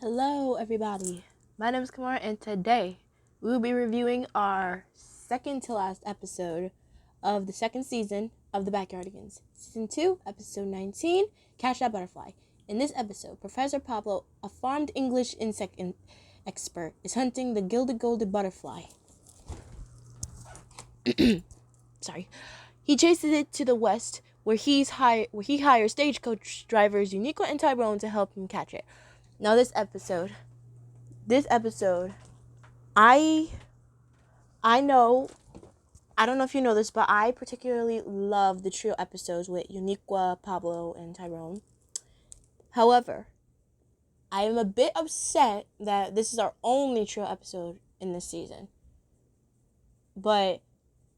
Hello, everybody. My name is Kamara, and today we will be reviewing our second to last episode of the second season of the Backyardigans. Season 2, Episode 19, Catch That Butterfly. In this episode, Professor Pablo, a farmed English insect expert, is hunting the gilded butterfly. Sorry. He chases it to the west, where he hires stagecoach drivers Uniqua and Tyrone to help him catch it. Now, this episode, I know, I don't know if you know this, but I particularly love the trio episodes with Uniqua, Pablo, and Tyrone. However, I am a bit upset that this is our only trio episode in this season. But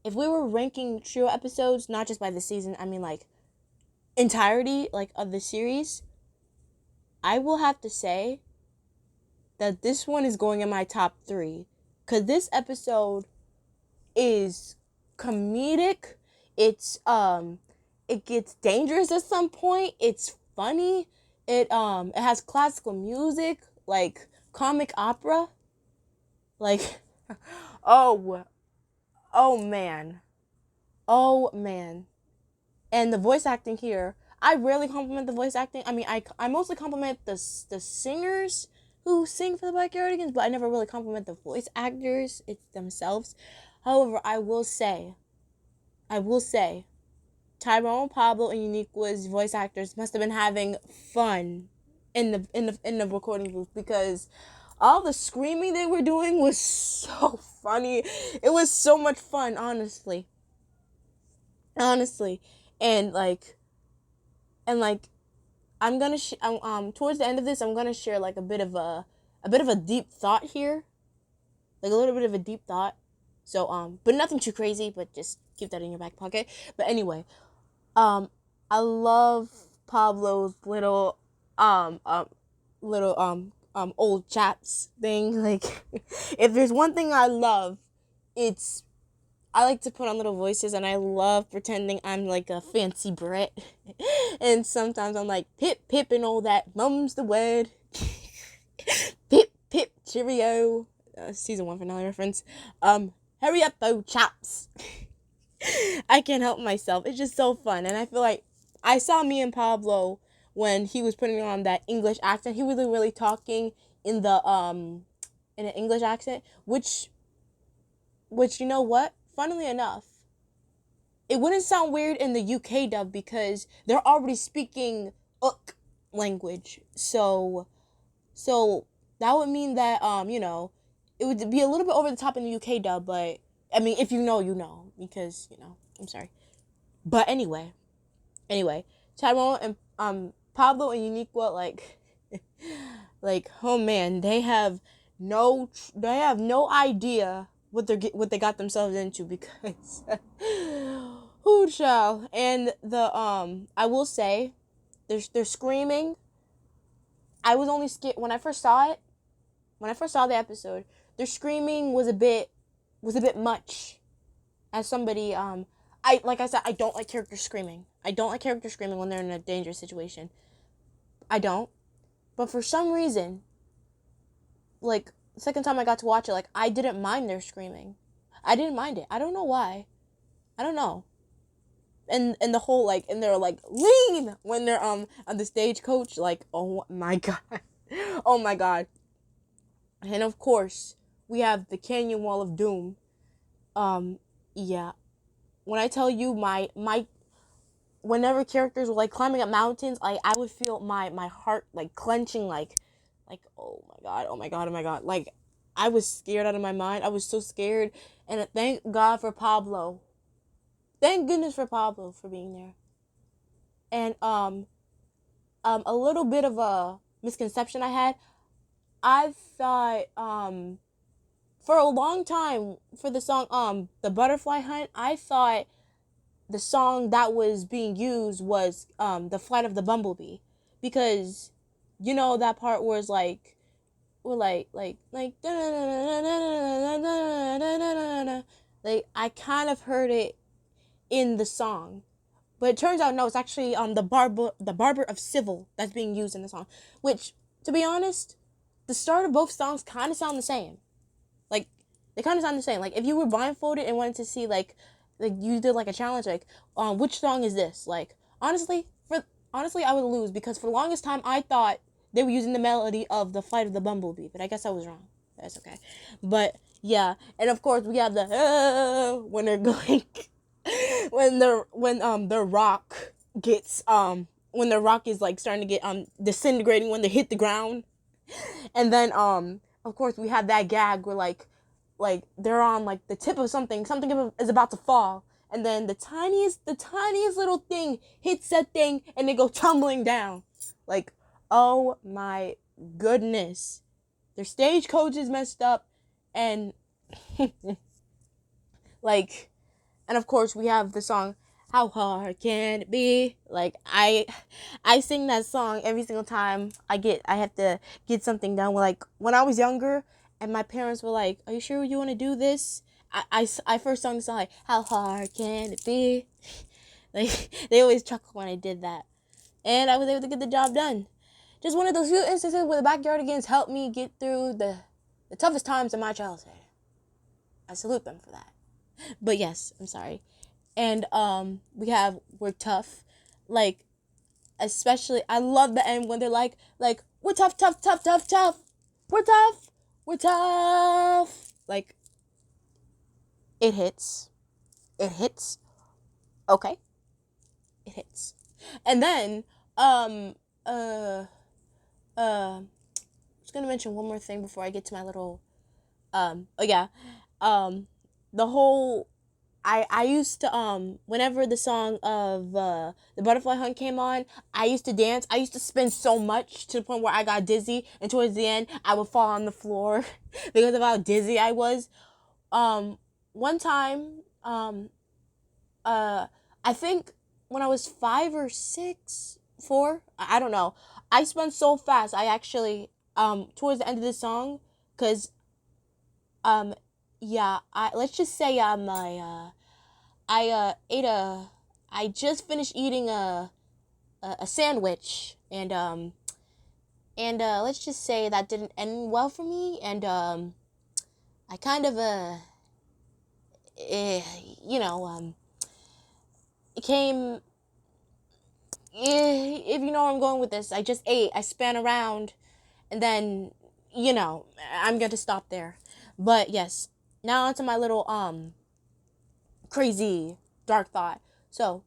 if we were ranking trio episodes, not just by the season, I mean like entirety of the series, I will have to say that this one is going in my top 3. Because this episode is comedic. It gets dangerous at some point. It's funny. It has classical music, like comic opera. Like, oh man. And the voice acting here, I rarely compliment the voice acting. I mean, I mostly compliment the singers who sing for the Backyardigans, but I never really compliment the voice actors themselves. However, I will say, Tyrone, Pablo, and Uniqua's voice actors must have been having fun in the recording booth, because all the screaming they were doing was so funny. It was so much fun, honestly. And I'm gonna towards the end of this, I'm gonna share like a bit of a deep thought here, like a little bit of a deep thought. So but nothing too crazy, but just keep that in your back pocket. But anyway, I love Pablo's little old chaps thing. Like, if there's one thing I love, it's I like to put on little voices, and I love pretending I'm like a fancy Brit. And sometimes I'm like, Pip, Pip, and all that. Mum's the word. Pip, Pip, cheerio. Season 1 finale reference. Hurry up, though, chaps. I can't help myself. It's just so fun. And I feel like I saw me and Pablo when he was putting on that English accent. He was really talking in an English accent, which you know what? Funnily enough, it wouldn't sound weird in the UK dub, because they're already speaking language. So that would mean that it would be a little bit over the top in the UK dub, but I mean, if you know, you know, because I'm sorry. But anyway, Tyrone and Pablo and Uniqua, oh man, they have no idea what they got themselves into, because who shall. And I will say, they're screaming. I was only scared when I first saw it. When I first saw the episode, their screaming was a bit much. As somebody, like I said, I don't like characters screaming. I don't like characters screaming when they're in a dangerous situation. I don't. But for some reason, like, the second time I got to watch it, I didn't mind their screaming. I didn't mind it. I don't know why. I don't know. And the whole, and they're lean when they're on the stagecoach, oh my god. Oh my god. And of course, we have the Canyon Wall of Doom. Yeah. When I tell you whenever characters were climbing up mountains, I would feel my heart clenching, oh my god. I was scared out of my mind. I was so scared. And thank God for Pablo. Thank goodness for Pablo for being there. And a little bit of a misconception I had. I thought for a long time, for the song The Butterfly Hunt, I thought the song that was being used was The Flight of the Bumblebee, because that part where it's I kind of heard it in the song, but it turns out no, it's actually the barber of Civil that's being used in the song, which, to be honest, the start of both songs kind of sound the same. Like, they kind of sound the same. Like, if you were blindfolded and wanted to see, like you did, like, a challenge, like, which song is this? Like, honestly, I would lose, because for the longest time, I thought they were using the melody of the Flight of the Bumblebee, but I guess I was wrong. That's okay. But, yeah, and of course, we have the, when they're going, when the rock gets, when the rock is, like, starting to get, disintegrating when they hit the ground. And then, of course, we have that gag where, like, they're on, like, the tip of something is about to fall, and then the tiniest little thing hits that thing, and they go tumbling down. Like, oh my goodness, their stagecoach is messed up, and like, and of course we have the song "How Hard Can It Be?" Like, I sing that song every single time I have to get something done. Like, when I was younger and my parents were like, "Are you sure you want to do this?" I first sung the song, like, "How hard can it be?" Like, they always chuckle when I did that, and I was able to get the job done. Just one of those few instances where the Backyardigans helped me get through the toughest times of my childhood. I salute them for that. But yes, I'm sorry. And we have "We're Tough." Like, especially, I love the end when they're like, "We're tough, tough, tough, tough, tough. We're tough. We're tough." Like, it hits. It hits. Okay. It hits. And then, I was gonna mention one more thing before I get to my little, oh yeah, the whole, I used to, whenever the song of, the Butterfly Hunt came on, I used to dance. I used to spin so much to the point where I got dizzy, and towards the end, I would fall on the floor because of how dizzy I was. One time, I think when I was 4, I don't know, I spun so fast, I actually, towards the end of the song, because, yeah, let's just say, I just finished eating a sandwich, and let's just say that didn't end well for me, and, I kind of, eh, you know, it came, if you know where I'm going with this, I just ate, I span around, and then, I'm going to stop there. But yes, now onto my little, crazy, dark thought. So,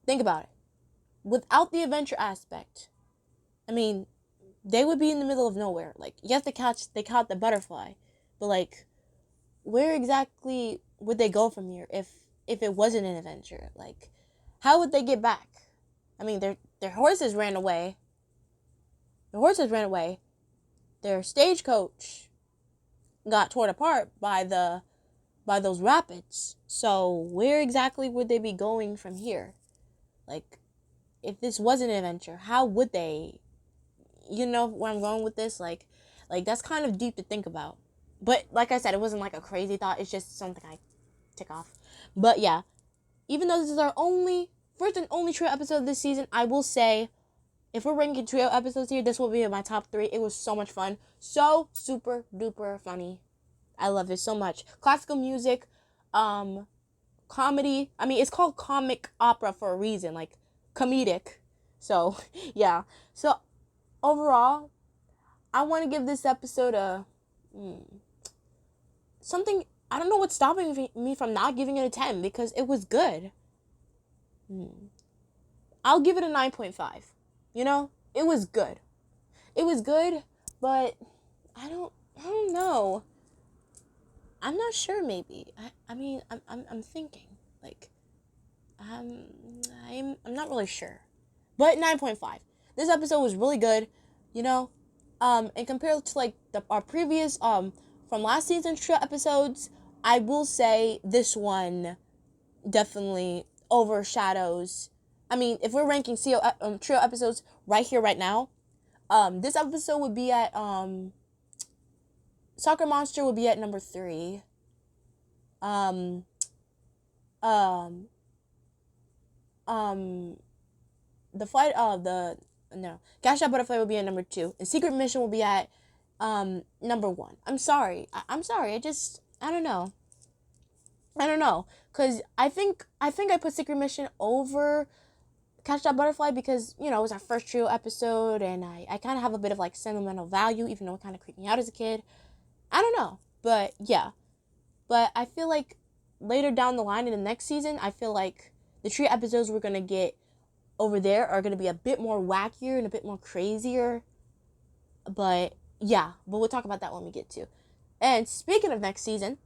think about it. Without the adventure aspect, I mean, they would be in the middle of nowhere. Like, yes, they caught the butterfly, but, like, where exactly would they go from here if it wasn't an adventure? Like, how would they get back? I mean, their horses ran away. Their stagecoach got torn apart by those rapids. So where exactly would they be going from here? Like, if this wasn't an adventure, how would they? You know where I'm going with this? Like that's kind of deep to think about. But like I said, it wasn't like a crazy thought. It's just something I tick off. But yeah, even though this is our first and only trio episode of this season, I will say, if we're ranking trio episodes here, this will be in my top 3. It was so much fun. So super duper funny. I love it so much. Classical music, comedy. I mean, it's called comic opera for a reason, like comedic. So, yeah. So, overall, I want to give this episode a something. I don't know what's stopping me from not giving it a 10, because it was good. I'll give it a 9.5. It was good. It was good, but I don't know. I'm not sure. Maybe I mean I'm thinking, like, I'm not really sure, but 9.5. This episode was really good, and compared to, like, our previous from last season's trio episodes, I will say this one definitely overshadows. I mean, if we're ranking trio episodes right here, right now, this episode would be at Soccer Monster would be at number 3. Um, um, the flight of the no, Cash Out Butterfly will be at number 2, and Secret Mission will be at Number one. I'm sorry. I'm sorry. I don't know. I don't know. Cause I put Secret Mission over Catch That Butterfly because, it was our first trio episode and I kind of have a bit of like sentimental value, even though it kind of creeped me out as a kid. I don't know. But yeah. But I feel like later down the line in the next season, I feel like the trio episodes we're going to get over there are going to be a bit more wackier and a bit more crazier. But yeah, but we'll talk about that when we get to. And speaking of next season,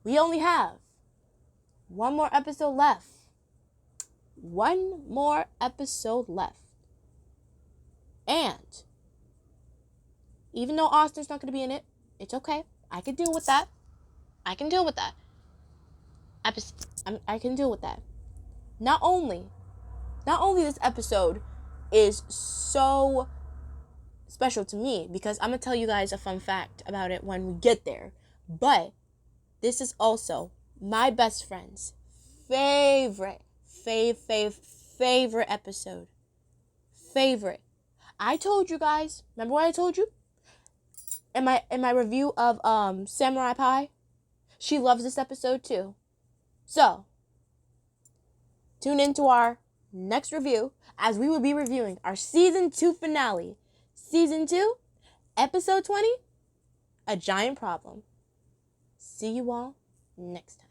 we only have one more episode left. One more episode left. And even though Austin's not going to be in it, it's okay. I can deal with that. I can deal with that. I can deal with that. Not only this episode is so special to me because I'm going to tell you guys a fun fact about it when we get there. But this is also my best friend's favorite episode. Favorite. I told you guys, remember what I told you? In my review of Samurai Pie? She loves this episode too. So, tune into our next review as we will be reviewing our season 2 finale. Season 2, episode 20, A Giant Problem. See you all next time.